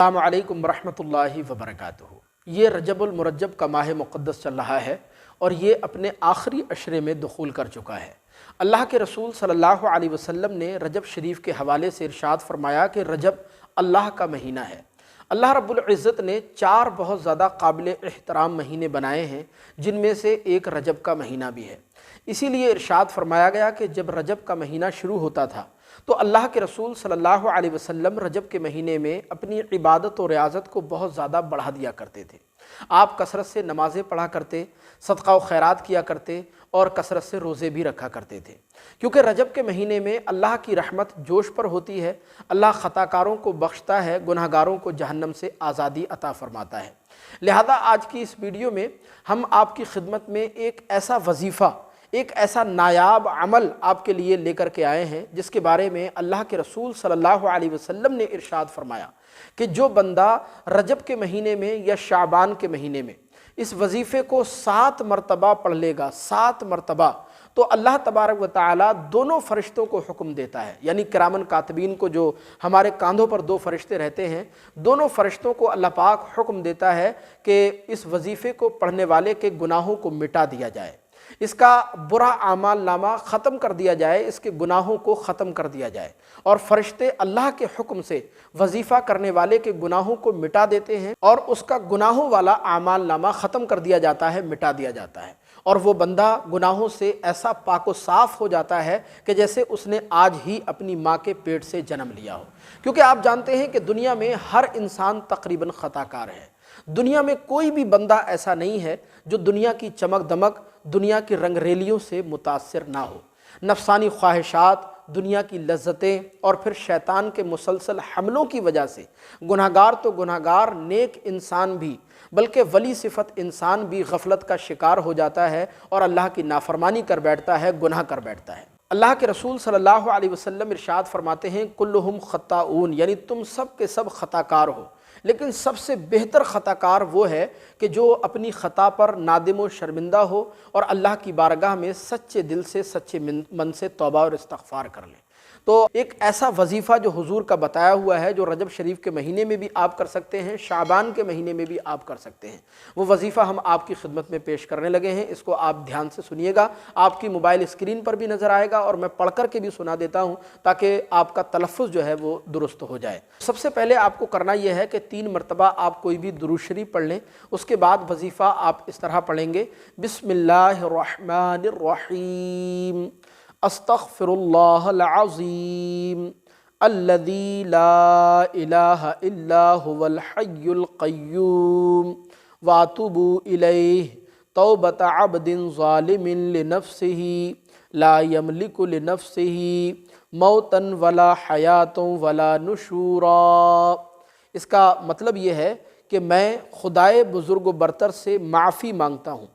السلام علیکم ورحمۃ اللہ وبرکاتہ۔ یہ رجب المرجب کا ماہ مقدس چل رہا ہے اور یہ اپنے آخری عشرے میں دخول کر چکا ہے۔ اللہ کے رسول صلی اللہ علیہ وسلم نے رجب شریف کے حوالے سے ارشاد فرمایا کہ رجب اللہ کا مہینہ ہے۔ اللہ رب العزت نے 4 بہت زیادہ قابل احترام مہینے بنائے ہیں، جن میں سے ایک رجب کا مہینہ بھی ہے۔ اسی لیے ارشاد فرمایا گیا کہ جب رجب کا مہینہ شروع ہوتا تھا تو اللہ کے رسول صلی اللہ علیہ وسلم رجب کے مہینے میں اپنی عبادت و ریاضت کو بہت زیادہ بڑھا دیا کرتے تھے۔ آپ کثرت سے نمازیں پڑھا کرتے، صدقہ و خیرات کیا کرتے اور کثرت سے روزے بھی رکھا کرتے تھے، کیونکہ رجب کے مہینے میں اللہ کی رحمت جوش پر ہوتی ہے۔ اللہ خطا کاروں کو بخشتا ہے، گناہ گاروں کو جہنم سے آزادی عطا فرماتا ہے۔ لہذا آج کی اس ویڈیو میں ہم آپ کی خدمت میں ایک ایسا وظیفہ، ایک ایسا نایاب عمل آپ کے لیے لے کر کے آئے ہیں جس کے بارے میں اللہ کے رسول صلی اللہ علیہ وسلم نے ارشاد فرمایا کہ جو بندہ رجب کے مہینے میں یا شعبان کے مہینے میں اس وظیفے کو 7 مرتبہ پڑھ لے گا، 7 مرتبہ، تو اللہ تبارک و تعالیٰ دونوں فرشتوں کو حکم دیتا ہے، یعنی کرامن کاتبین کو، جو ہمارے کاندھوں پر 2 فرشتے رہتے ہیں، دونوں فرشتوں کو اللہ پاک حکم دیتا ہے کہ اس وظیفے کو پڑھنے والے کے گناہوں کو مٹا دیا جائے، اس کا برا اعمال نامہ ختم کر دیا جائے، اس کے گناہوں کو ختم کر دیا جائے۔ اور فرشتے اللہ کے حکم سے وظیفہ کرنے والے کے گناہوں کو مٹا دیتے ہیں اور اس کا گناہوں والا اعمال نامہ ختم کر دیا جاتا ہے، مٹا دیا جاتا ہے، اور وہ بندہ گناہوں سے ایسا پاک و صاف ہو جاتا ہے کہ جیسے اس نے آج ہی اپنی ماں کے پیٹ سے جنم لیا ہو۔ کیونکہ آپ جانتے ہیں کہ دنیا میں ہر انسان تقریباً خطا کار ہے۔ دنیا میں کوئی بھی بندہ ایسا نہیں ہے جو دنیا کی چمک دمک، دنیا کی رنگ ریلیوں سے متاثر نہ ہو۔ نفسانی خواہشات، دنیا کی لذتیں اور پھر شیطان کے مسلسل حملوں کی وجہ سے گناہگار تو گناہگار، نیک انسان بھی، بلکہ ولی صفت انسان بھی غفلت کا شکار ہو جاتا ہے اور اللہ کی نافرمانی کر بیٹھتا ہے، گناہ کر بیٹھتا ہے۔ اللہ کے رسول صلی اللہ علیہ وسلم ارشاد فرماتے ہیں کلہم خطاؤن، یعنی تم سب کے سب خطا کار ہو، لیکن سب سے بہتر خطا کار وہ ہے کہ جو اپنی خطا پر نادم و شرمندہ ہو اور اللہ کی بارگاہ میں سچے دل سے، سچے من سے توبہ اور استغفار کر لے۔ تو ایک ایسا وظیفہ جو حضور کا بتایا ہوا ہے، جو رجب شریف کے مہینے میں بھی آپ کر سکتے ہیں، شعبان کے مہینے میں بھی آپ کر سکتے ہیں، وہ وظیفہ ہم آپ کی خدمت میں پیش کرنے لگے ہیں۔ اس کو آپ دھیان سے سنیے گا، آپ کی موبائل اسکرین پر بھی نظر آئے گا اور میں پڑھ کر کے بھی سنا دیتا ہوں تاکہ آپ کا تلفظ جو ہے وہ درست ہو جائے۔ سب سے پہلے آپ کو کرنا یہ ہے کہ 3 مرتبہ آپ کوئی بھی درود شریف پڑھ لیں، اس کے بعد وظیفہ آپ اس طرح پڑھیں گے: بسم اللہ الرحمن الرحیم، استغفر اللہ العظیم الذی لا الہ الا هو الحی القیوم واتوب الیہ توبۃ عبد ظالم لنفسہ لا یملک لنفسہ موتا ولا حیاتا ولا نشورا۔ اس کا مطلب یہ ہے کہ میں خدائے بزرگ و برتر سے معافی مانگتا ہوں،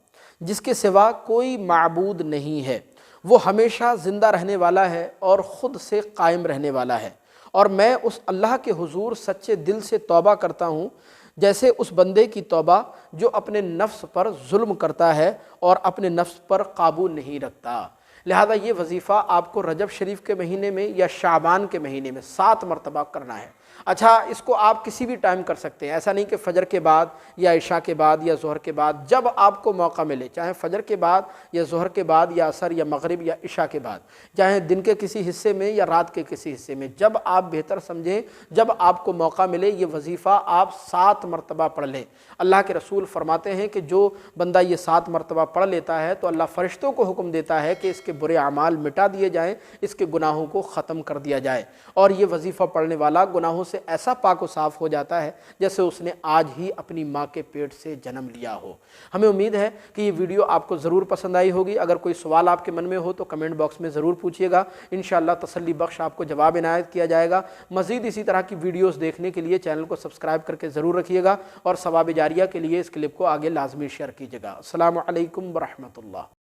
جس کے سوا کوئی معبود نہیں ہے، وہ ہمیشہ زندہ رہنے والا ہے اور خود سے قائم رہنے والا ہے، اور میں اس اللہ کے حضور سچے دل سے توبہ کرتا ہوں جیسے اس بندے کی توبہ جو اپنے نفس پر ظلم کرتا ہے اور اپنے نفس پر قابو نہیں رکھتا۔ لہذا یہ وظیفہ آپ کو رجب شریف کے مہینے میں یا شعبان کے مہینے میں 7 مرتبہ کرنا ہے۔ اچھا، اس کو آپ کسی بھی ٹائم کر سکتے ہیں، ایسا نہیں کہ فجر کے بعد یا عشاء کے بعد یا ظہر کے بعد، جب آپ کو موقع ملے، چاہے فجر کے بعد یا ظہر کے بعد یا عصر یا مغرب یا عشاء کے بعد، چاہے دن کے کسی حصے میں یا رات کے کسی حصے میں، جب آپ بہتر سمجھیں، جب آپ کو موقع ملے، یہ وظیفہ آپ 7 مرتبہ پڑھ لیں۔ اللہ کے رسول فرماتے ہیں کہ جو بندہ یہ 7 مرتبہ پڑھ لیتا ہے تو اللہ فرشتوں کو حکم دیتا ہے کہ اس کے برے اعمال مٹا دیے جائیں، اس کے گناہوں کو ختم کر دیا جائے، اور یہ وظیفہ پڑھنے والا گناہوں سے ایسا پاک و صاف ہو جاتا ہے جیسے اس نے آج ہی اپنی ماں کے پیٹ سے جنم لیا ہو۔ ہمیں امید ہے کہ یہ ویڈیو آپ کو ضرور پسند آئی ہوگی۔ اگر کوئی سوال آپ کے من میں ہو تو کمنٹ باکس میں ضرور پوچھیے گا، انشاءاللہ تسلی بخش آپ کو جواب عنایت کیا جائے گا۔ مزید اسی طرح کی ویڈیوز دیکھنے کے لیے چینل کو سبسکرائب کر کے ضرور رکھیے گا، اور ثواب جاریہ کے لیے اس کلپ کو آگے لازمی شیئر کیجیے گا۔ السلام علیکم ورحمۃ اللہ۔